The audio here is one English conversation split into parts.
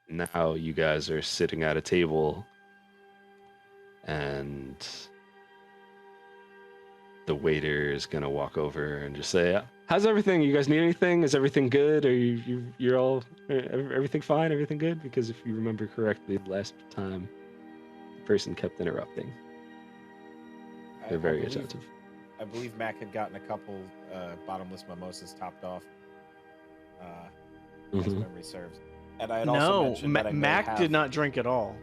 now you guys are sitting at a table, and the waiter is gonna walk over and just say, "How's everything? You guys need anything? Is everything good? Are you're all everything fine? Everything good?" Because if you remember correctly, last time the person kept interrupting. They're very attentive. I believe Mac had gotten a couple bottomless mimosas topped off. As memory serves. And I had also mentioned that Mac did not drink at all.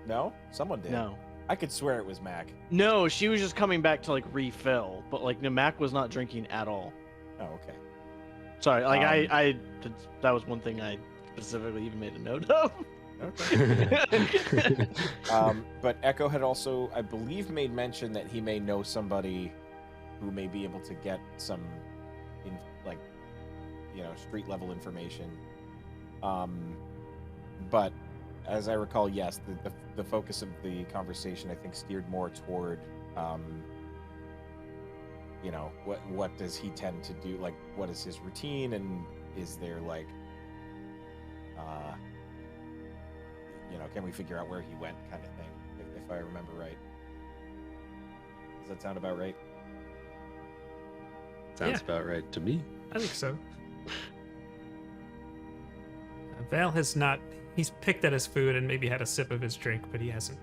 No? Someone did. No. I could swear it was Mac. No, she was just coming back to like refill, but like no, Mac was not drinking at all. Oh, okay. Sorry, like I that was one thing I specifically even made a note of. Okay. But Echo had also, I believe, made mention that he may know somebody who may be able to get some, street level information. But as I recall, yes, the focus of the conversation I think steered more toward, what does he tend to do? Like, what is his routine, and is there like, can we figure out where he went, kind of thing, if I remember right. Does that sound about right? Sounds about right to me. I think so. Val has not. He's picked at his food and maybe had a sip of his drink, but he hasn't.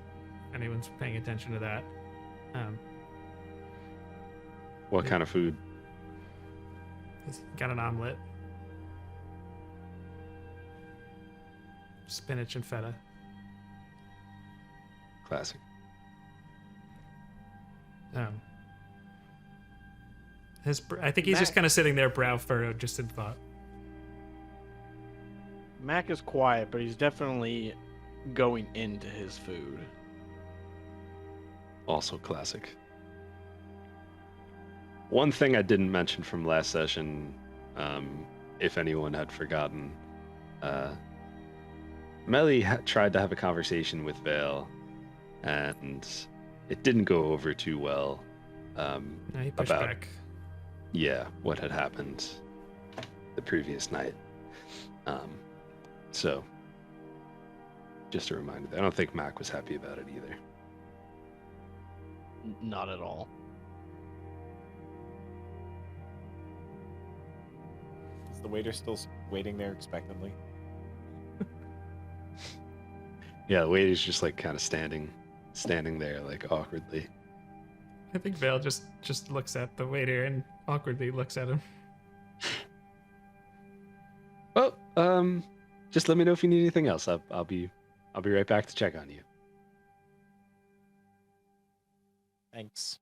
Anyone's paying attention to that. What kind of food? He's got an omelet, spinach and feta. Classic. I think he's just kind of sitting there, brow furrowed, just in thought. Mac is quiet, but he's definitely going into his food. Also classic. One thing I didn't mention from last session, if anyone had forgotten, Melly tried to have a conversation with Vale, and it didn't go over too well. He pushed about back. Yeah, what had happened the previous night. So, just a reminder. I don't think Mac was happy about it either. Not at all. Is the waiter still waiting there expectantly? Yeah, the waiter's just like kind of standing there like awkwardly. I think Vale just looks at the waiter and awkwardly looks at him. Well, just let me know if you need anything else. I'll be right back to check on you. Thanks.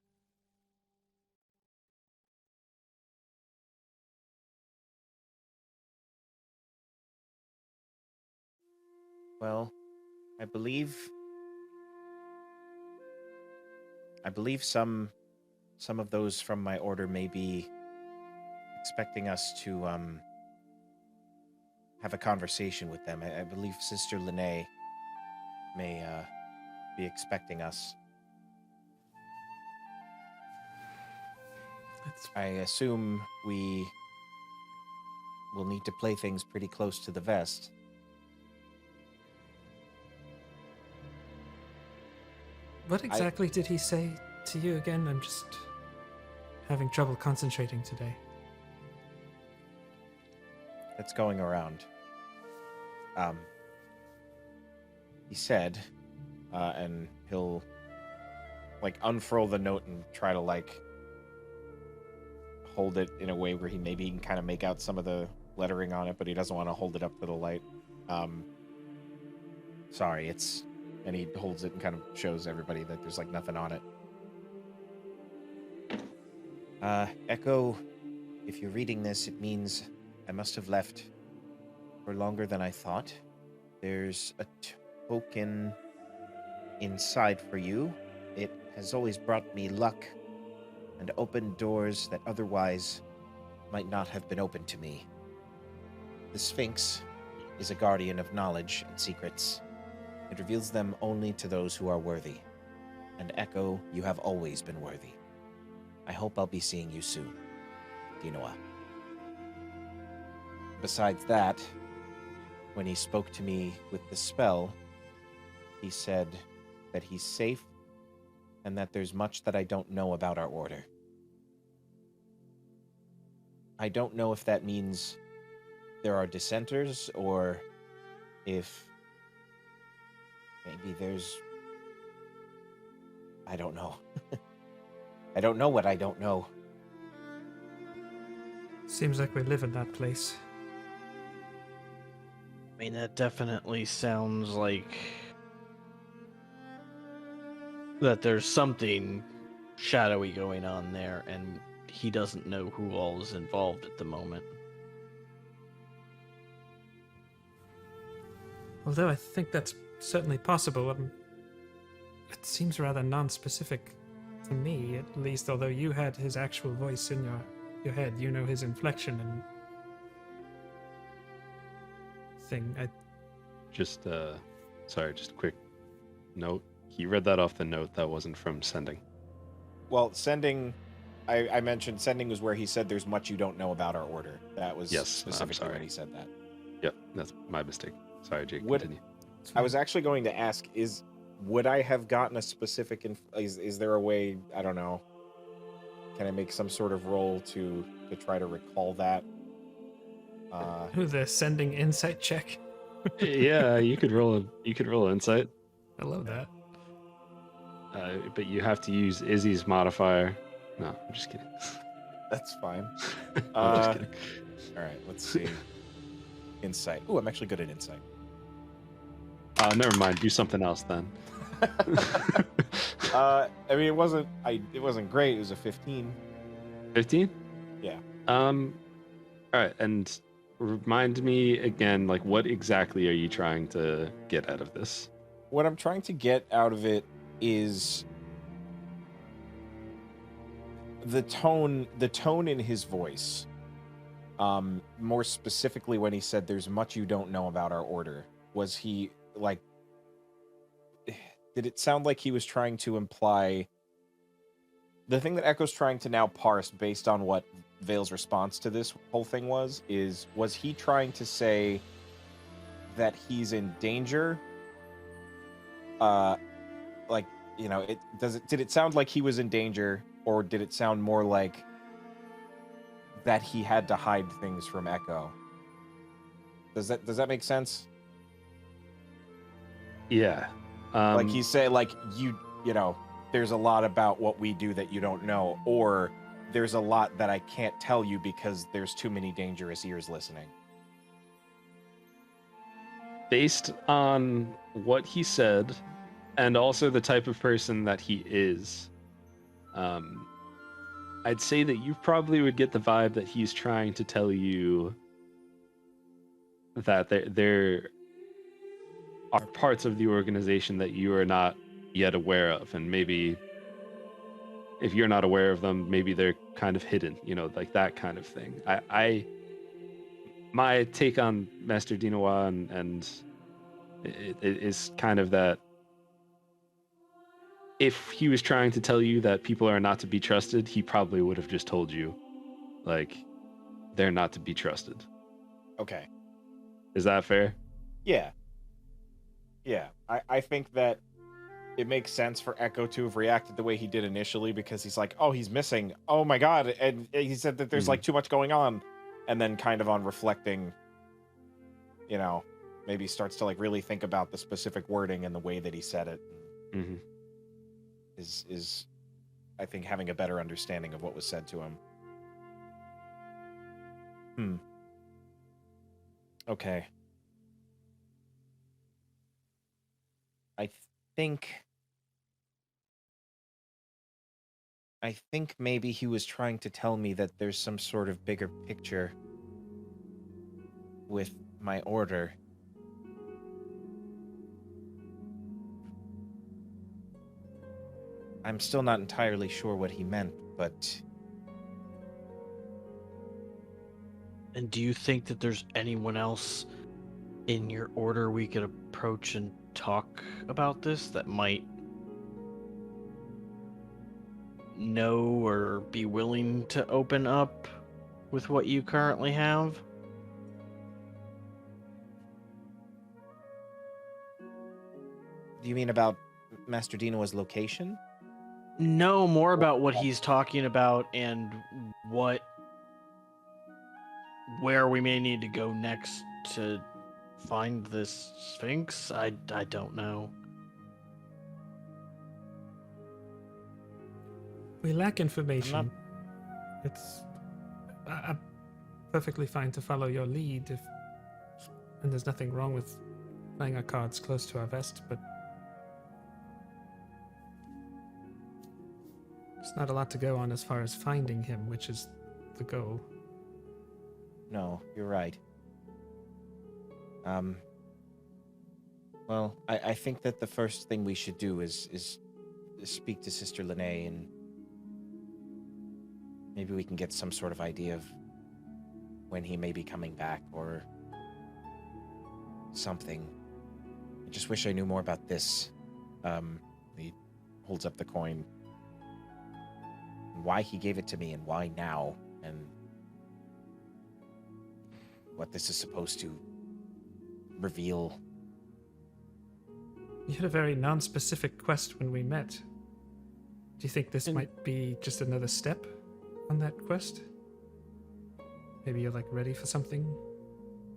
Well, I believe some of those from my order may be expecting us to have a conversation with them. I believe Sister Lene may be expecting us. I assume we will need to play things pretty close to the vest. What exactly did he say to you again? I'm just having trouble concentrating today. That's going around. He said, and he'll unfurl the note and try to hold it in a way where he can kind of make out some of the lettering on it, but he doesn't want to hold it up to the light. Sorry, and he holds it and kind of shows everybody that there's nothing on it. Echo, if you're reading this, it means I must have left for longer than I thought. There's a token inside for you. It has always brought me luck and opened doors that otherwise might not have been open to me. The Sphinx is a guardian of knowledge and secrets. It reveals them only to those who are worthy. And Echo, you have always been worthy. I hope I'll be seeing you soon, Dinoa. Besides that, when he spoke to me with the spell, he said that he's safe and that there's much that I don't know about our order. I don't know if that means there are dissenters or if maybe there's... I don't know. I don't know what I don't know. Seems like we live in that place. I mean, that definitely sounds like that there's something shadowy going on there, and he doesn't know who all is involved at the moment. Although I think that's certainly possible, it seems rather non-specific to me, at least, although you had his actual voice in your head. You know his inflection and thing. Just, sorry, just a quick note. He read that off the note. That wasn't from sending. Well, sending... I mentioned sending was where he said there's much you don't know about our order. That was Yes, specifically I'm sorry. when he said that. Yep, that's my mistake. Sorry, Jake, Would- continue. I was actually going to ask, would I have gotten a specific... Is there a way, I don't know, can I make some sort of roll to try to recall that? Who the sending insight check? Yeah, you could roll insight, I love that. but you have to use Izzy's modifier. No, I'm just kidding. That's fine. I'm just kidding. All right, let's see. Insight. Ooh, I'm actually good at insight. Never mind. Do something else then. I mean, it wasn't great. It was a 15. 15? Yeah. All right, and remind me again, like, what exactly are you trying to get out of this? What I'm trying to get out of it is the tone in his voice. More specifically, when he said, "There's much you don't know about our order," was he like? Did it sound like he was trying to imply the thing that Echo's trying to now parse based on what Vale's response to this whole thing was he trying to say that he's in danger? Like, you know, did it sound like he was in danger, or did it sound more like that he had to hide things from Echo? Does that make sense? Yeah. Like he said, like you know, there's a lot about what we do that you don't know, or there's a lot that I can't tell you because there's too many dangerous ears listening. Based on what he said, and also the type of person that he is, I'd say that you probably would get the vibe that he's trying to tell you that there are parts of the organization that you are not yet aware of, and maybe if you're not aware of them, maybe they're kind of hidden, you know, like that kind of thing. My take on Master Dinois and it is kind of that if he was trying to tell you that people are not to be trusted, he probably would have just told you, like, they're not to be trusted. Okay. Is that fair? Yeah. I think that it makes sense for Echo to have reacted the way he did initially, because he's like, oh, he's missing. Oh my god. And he said that there's like too much going on. And then kind of on reflecting, you know, maybe starts to like really think about the specific wording and the way that he said it. Mm-hmm. Is I think having a better understanding of what was said to him. Okay. I think maybe he was trying to tell me that there's some sort of bigger picture with my order. I'm still not entirely sure what he meant, but... And do you think that there's anyone else in your order we could approach and talk about this that might know or be willing to open up with what you currently have? Do you mean about Master Dino's location? No, more about what he's talking about and where we may need to go next to find this Sphinx. I don't know. We lack information. I'm perfectly fine to follow your lead and there's nothing wrong with playing our cards close to our vest, but there's not a lot to go on as far as finding him, which is the goal. No, you're right. Well, I think that the first thing we should do is speak to Sister Lene, and maybe we can get some sort of idea of when he may be coming back or something. I just wish I knew more about this. He holds up the coin. Why he gave it to me and why now, and what this is supposed to reveal. You had a very non-specific quest when we met. Do you think this might be just another step on that quest? Maybe you're like ready for something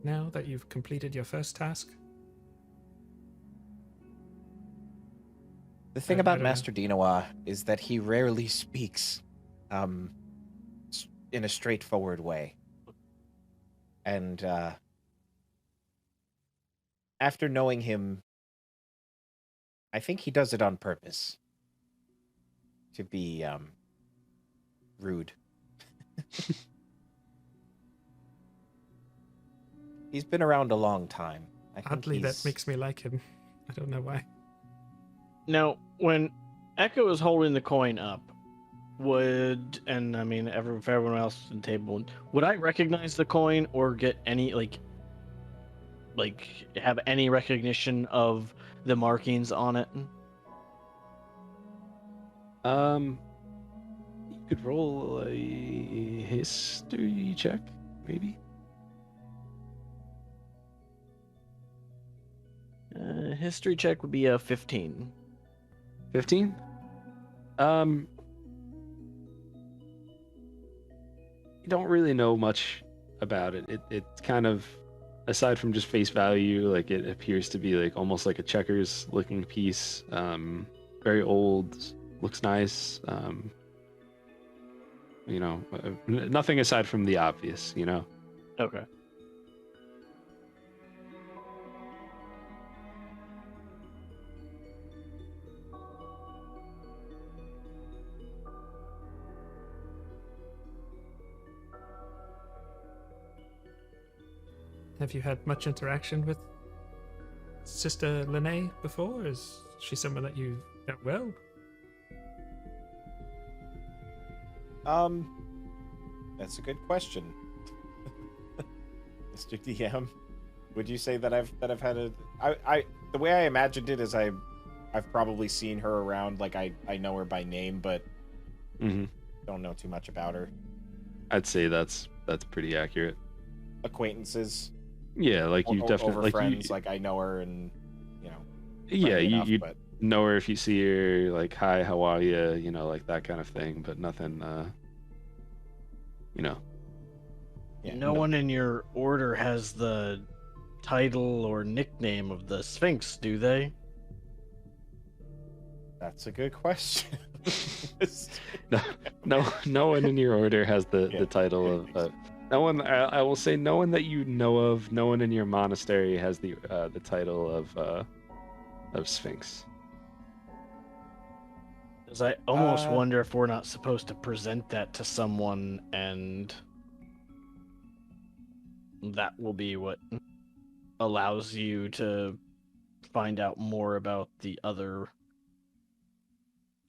now that you've completed your first task? The thing about Master Dino is that he rarely speaks in a straightforward way. And after knowing him, I think he does it on purpose. To be rude. He's been around a long time. Oddly, that makes me like him. I don't know why. Now, when Echo is holding the coin up, if everyone else at the table, would I recognize the coin or get any, have any recognition of the markings on it? You could roll a history check, maybe. History check would be a 15. 15? You don't really know much about it. It's kind of, aside from just face value, like it appears to be like almost like a checkers looking piece. Very old, looks nice. Nothing aside from the obvious, Okay. Have you had much interaction with Sister Lene before? Is she someone that you know well? That's a good question. Mr. DM, would you say that I've had the way I imagined it is I've probably seen her around, like I know her by name, but don't know too much about her. I'd say that's pretty accurate. Acquaintances. Yeah, like you definitely over friends, like I know her, and yeah, you but... know her if you see her, like hi, how are you, like that kind of thing, but nothing Yeah, no one in your order has the title or nickname of the Sphinx, do they? That's a good question. no one in your order has the title of no one. I will say no one that you know of. No one in your monastery has the title of Sphinx. Because I almost wonder if we're not supposed to present that to someone, and that will be what allows you to find out more about the other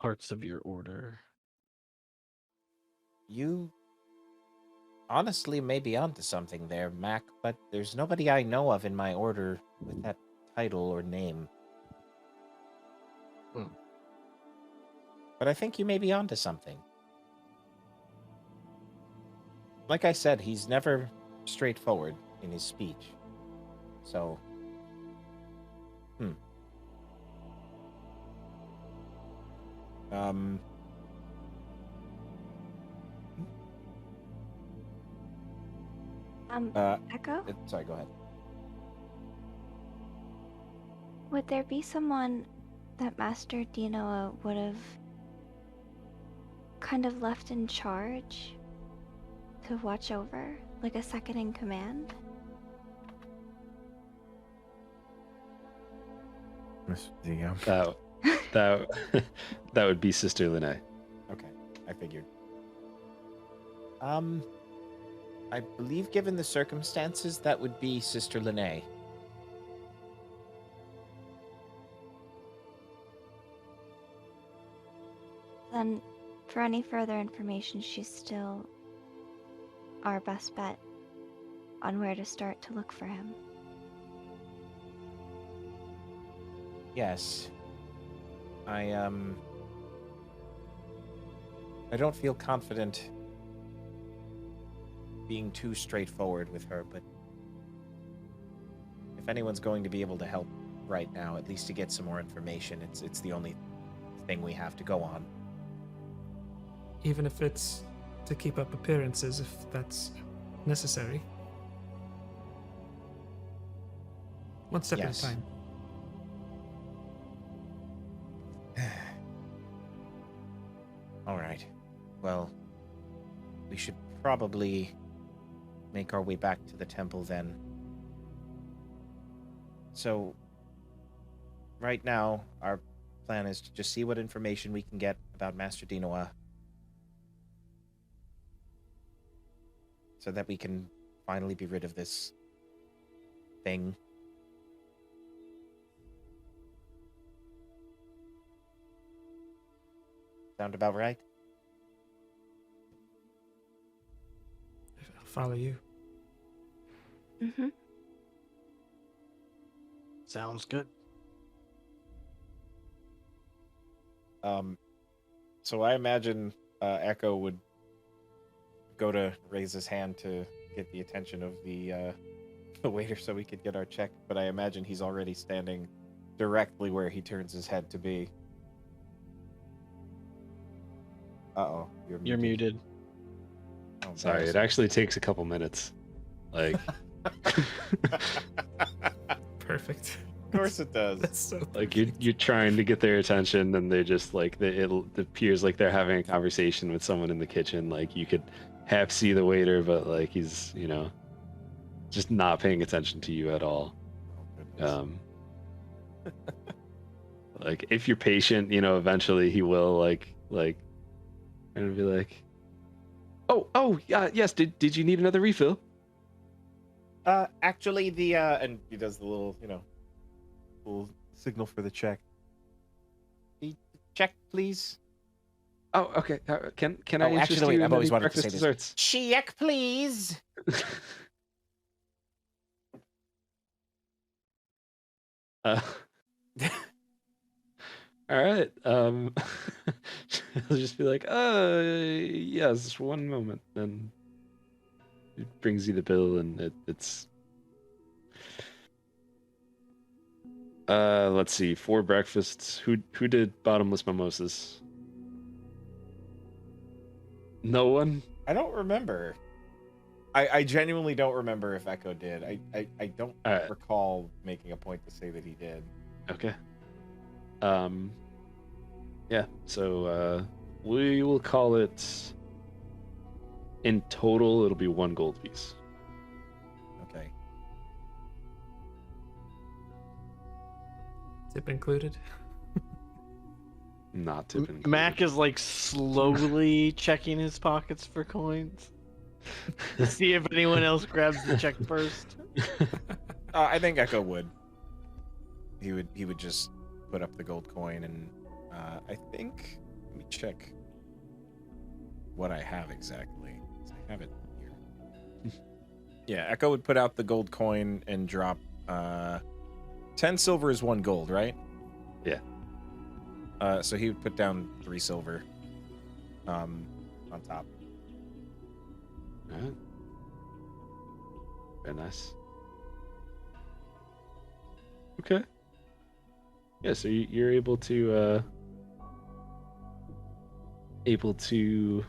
parts of your order. You honestly may be onto something there, Mac, but there's nobody I know of in my order with that title or name. But I think you may be onto something. Like I said, he's never straightforward in his speech. So, Um, Echo? sorry, go ahead. Would there be someone that Master Dino would have kind of left in charge to watch over, like a second in command? That that that would be Sister Lene. Okay, I figured. I believe given the circumstances, that would be Sister Lene. Then, for any further information, she's still our best bet on where to start to look for him. Yes. I don't feel confident being too straightforward with her, but if anyone's going to be able to help right now, at least to get some more information, it's the only thing we have to go on. Even if it's to keep up appearances, if that's necessary. One step Yes. at a time. All right. Well, we should probably make our way back to the temple then. So, right now, our plan is to just see what information we can get about Master Dinoa, so that we can finally be rid of this thing. Sound about right? I'll follow you. Mm-hmm. Sounds good. So I imagine Echo would go to raise his hand to get the attention of the waiter so we could get our check, but I imagine he's already standing directly where he turns his head to be. Uh-oh, You're muted. Oh, Sorry, it actually takes a couple minutes. Like, Perfect. Of course it does. That's so like you're trying to get their attention, and they just like it appears like they're having a conversation with someone in the kitchen. Like you could half see the waiter, but like he's just not paying attention to you at all. Oh, Like if you're patient, eventually he will like and be like, oh yeah, yes. Did you need another refill? Actually, and he does the little signal for the check. The check, please. Oh, okay. Can I Oh, interest actually, you I've in always any wanted to say breakfast this. desserts? Check, please. Uh, all right. He'll just be like, yes, one moment. Then it brings you the bill, and it's let's see, 4 breakfasts. Who did bottomless mimosas? No one. I don't remember. I genuinely don't remember if Echo did. I don't All right. recall making a point to say that he did. Okay. Yeah. So we will call it. In total, it'll be 1 gold piece. Okay. tip included. Not tipping. Mac is like slowly checking his pockets for coins to see if anyone else grabs the check first. I think Echo would. He would just put up the gold coin, and I think, let me check what I have exactly. I have it here. Yeah, Echo would put out the gold coin and drop 10 silver is 1 gold, right? Yeah. So he would put down 3 silver on top. All right. Very nice. Okay. Yeah, so you're able to able to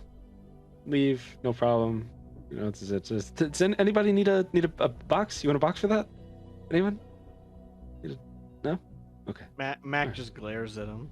leave, no problem. You know, does anybody need a box? You want a box for that? Anyone? No? Okay. Mac just glares at him.